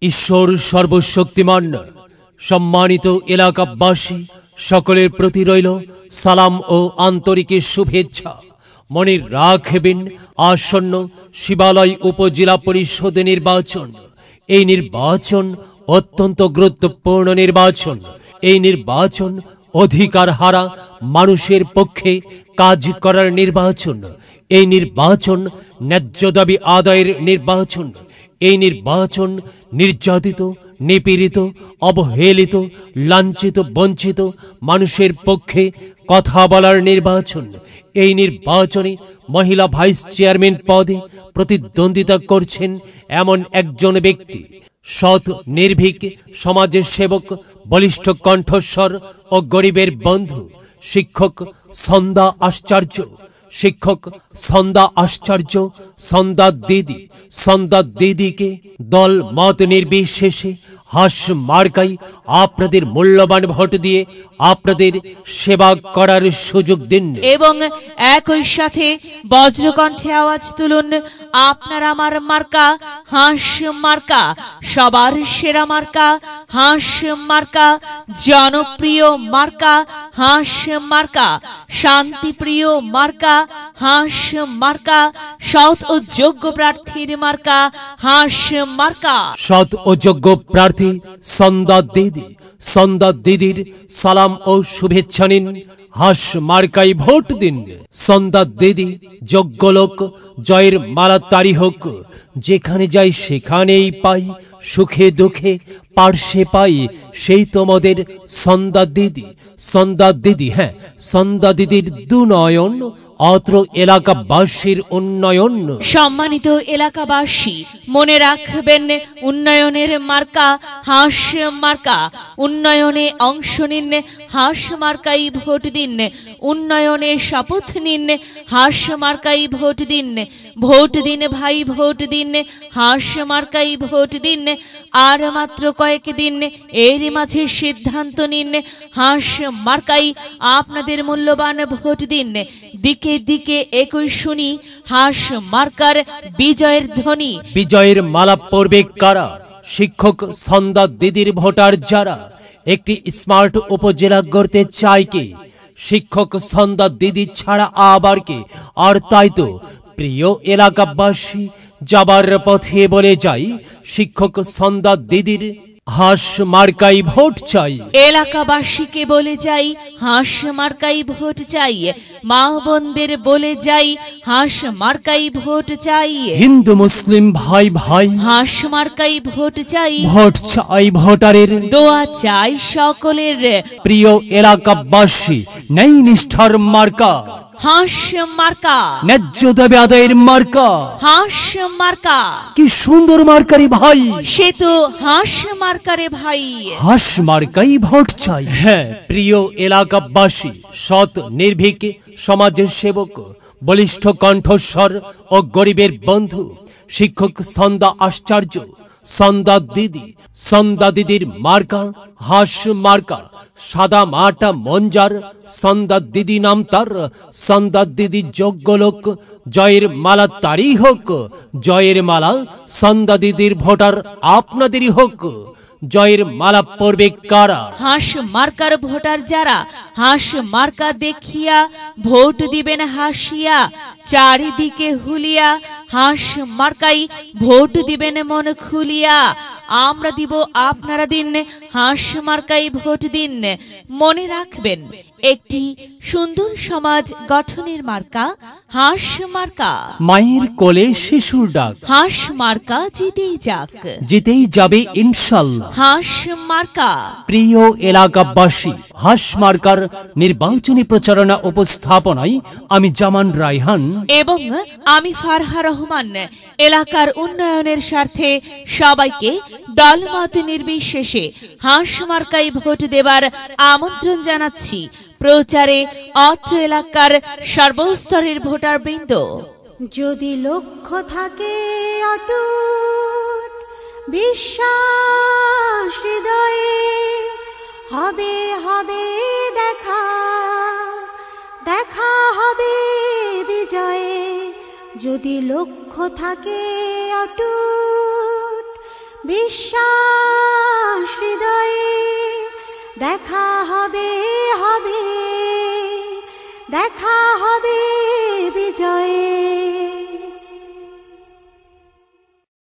ঈশ্বর সর্বশক্তিমান। সম্মানিত এলাকাবাসী সকলের প্রতি রইল সালাম ও আন্তরিক শুভেচ্ছা। মনে রাখবেন, আসন্ন শিবালয় উপজেলা পরিষদ নির্বাচন। এই নির্বাচন অত্যন্ত গুরুত্বপূর্ণ নির্বাচন। এই নির্বাচন অধিকার হারা মানুষের পক্ষে কাজ করার নির্বাচন। এই নির্বাচন ন্যায্য দাবি আদায়ের নির্বাচন। এই নির্বাচন নির্যাতিত, নিপীড়িত, অবহেলিত, লাঞ্ছিত, বঞ্চিত মানুষের পক্ষে কথা বলার নির্বাচন। এই নির্বাচনে মহিলা ভাইস চেয়ারম্যান পদে প্রতিদ্বন্দ্বিতা করছেন এমন একজন ব্যক্তি, সৎ, নির্ভীক, সমাজের সেবক, বলিষ্ঠ কণ্ঠস্বর ও গরিবের বন্ধু, শিক্ষক সন্ধ্যা আশ্চর্য। শিক্ষক সন্ধ্যা আশ্চর্য, সন্ধ্যা দিদি। সন্ধ্যা দিদিকে দল মত নির্বিশেষে হাস মার্কাই আপনাদের মূল্যবান ভোট দিয়ে আপনাদের সেবা করার সুযোগ দিন এবং একই সাথে বজ্রকণ্ঠে আওয়াজ তুলুন, আপনার আমার মার্কা হাস মার্কা, সবার সেরা মার্কা হাস মার্কা, জনপ্রিয় মার্কা হাস মার্কা, শান্তিপ্রিয় মার্কা হাস মার্কা, সৎ ও যোগ্য প্রার্থীর মার্কা হাস মার্কা। সৎ ও যোগ্য প্রার্থী সন্ধ্যা দিদি। সন্ধ্যা দিদির সালাম ও শুভেচ্ছা নিন, হাস মার্কাই ভোট দিন। সন্ধ্যা দিদি যোগ্য লোক, জয়ের মালা তারি হোক। যেখানে যাই সেখানেই পাই, সুখে দুঃখে পার্শ্বে পাই, সেই তোমাদের সন্ধ্যা দিদি। সন্ধ্যা দিদি, হ্যাঁ, সন্ধ্যা দিদির দুনয়ন, অত্র এলাকাবাসীর উন্নয়ন। সম্মানিত এলাকাবাসী, মনে রাখবেন, উন্নয়নের মার্কা হাস মার্কা। উন্নয়নে অংশ নিন, হাস মার্কাই ভোট দিন। উন্নয়নে শপথ নিন, হাস মার্কাই ভোট দিন। ভোট দিন ভাই, ভোট দিন, হাস মার্কাই ভোট দিন। আর মাত্র কয়েক দিন, এর মাঝে সিদ্ধান্ত নিন, হাস মার্কাই আপনাদের মূল্যবান ভোট দিন। দিকে দিকে একই শুনি হাস মার্কার বিজয়ের ধ্বনি। বিজয়ের মালা পড়বে কারা? শিক্ষক সন্ধ্যা দিদির ভোটার যারা। একটি স্মার্ট উপজেলা গড়তে চায় কে? শিক্ষক সন্ধ্যা দিদি ছাড়া আবার কে? আর তাই তো প্রিয় এলাকাবাসী, যাবার পথে বলে যাই, শিক্ষক সন্ধ্যা দিদির হাস মার্কাই ভোট চাই। এলাকাবাসীকে বলে যাই, হাস মার্কাই ভোট চাই। মা বোনদের বলে যাই, হাস মার্কাই ভোট চাই। হিন্দু মুসলিম ভাই ভাই, হাস মার্কাই ভোট চাই। ভোট চাই ভোটারের, দোয়া চাই সকলের। প্রিয় এলাকাবাসী, ন্যায় নিষ্ঠার মার্কা হাস মার্কা, ন্যায্য দাবি আদায়ের মার্কা হাস মার্কা। কি সুন্দর মার্কারি ভাই, সে তো হাস মার্কারে ভাই। হাস মার্কাই ভোট চাই। হ্যাঁ প্রিয় এলাকাবাসী, সৎ, নির্ভীক, সমাজের সেবক, বলিষ্ঠ কণ্ঠস্বর ও গরিবের বন্ধু, শিক্ষক সন্ধ্যা আশ্চর্য, সন্ধ্যা দিদি। সন্ধ্যা দিদির মার্কা হাস মার্কা। সাদা মাটা মঞ্জার, সন্ধ্যা দিদি নাম তার। সন্ধ্যা দিদি যোগ্য লোক, জয়ের মালা তারই হোক। জয়ের মালা সন্ধ্যা দিদির ভোটার আপনাদেরই হোক। জয়ের মালা পড়বে কারা? হাস মার্কার ভোটার যারা। হাস মার্কা দেখিয়া ভোট দিবেন হাসিয়া, চারিদিকে হুলিয়া হাস মার্কাই ভোট দিবেন মন খুলিয়া। আমরা দিব, আপনারা দিন, হাস মার্কাই ভোট দিন। মনে রাখবেন, একটি সুন্দর সমাজ গঠনের মার্কা হাস মার্কা। মায়ের কোলে শিশুর ডাক, হাস মার্কা জিতেই যাক, জিতেই যাবে ইনশাল্লাহ। হাস মার্কা। প্রিয় এলাকাবাসী, হাস মার্কার নির্বাচনী প্রচারণা উপস্থাপনায় আমি জামান রায়হান এবং আমি ফারহা রহমান এলাকার উন্নয়নের স্বার্থে সবাইকে দলমত নির্বিশেষে হাস মার্কায় ভোট দেবার আমন্ত্রণ জানাচ্ছি। প্রচারে অত্র এলাকার সর্বস্তরের ভোটার বৃন্দ। যদি লক্ষ্য থাকে অটুট বিশ্বাস হৃদয়ে, হবে হবে দেখা, দেখা হবে বিজয়ে। যদি লক্ষ্য থাকে অটুট বিশ্বাস হৃদয়ে দেখা হবে হবে দেখা হবে বিজয়ে।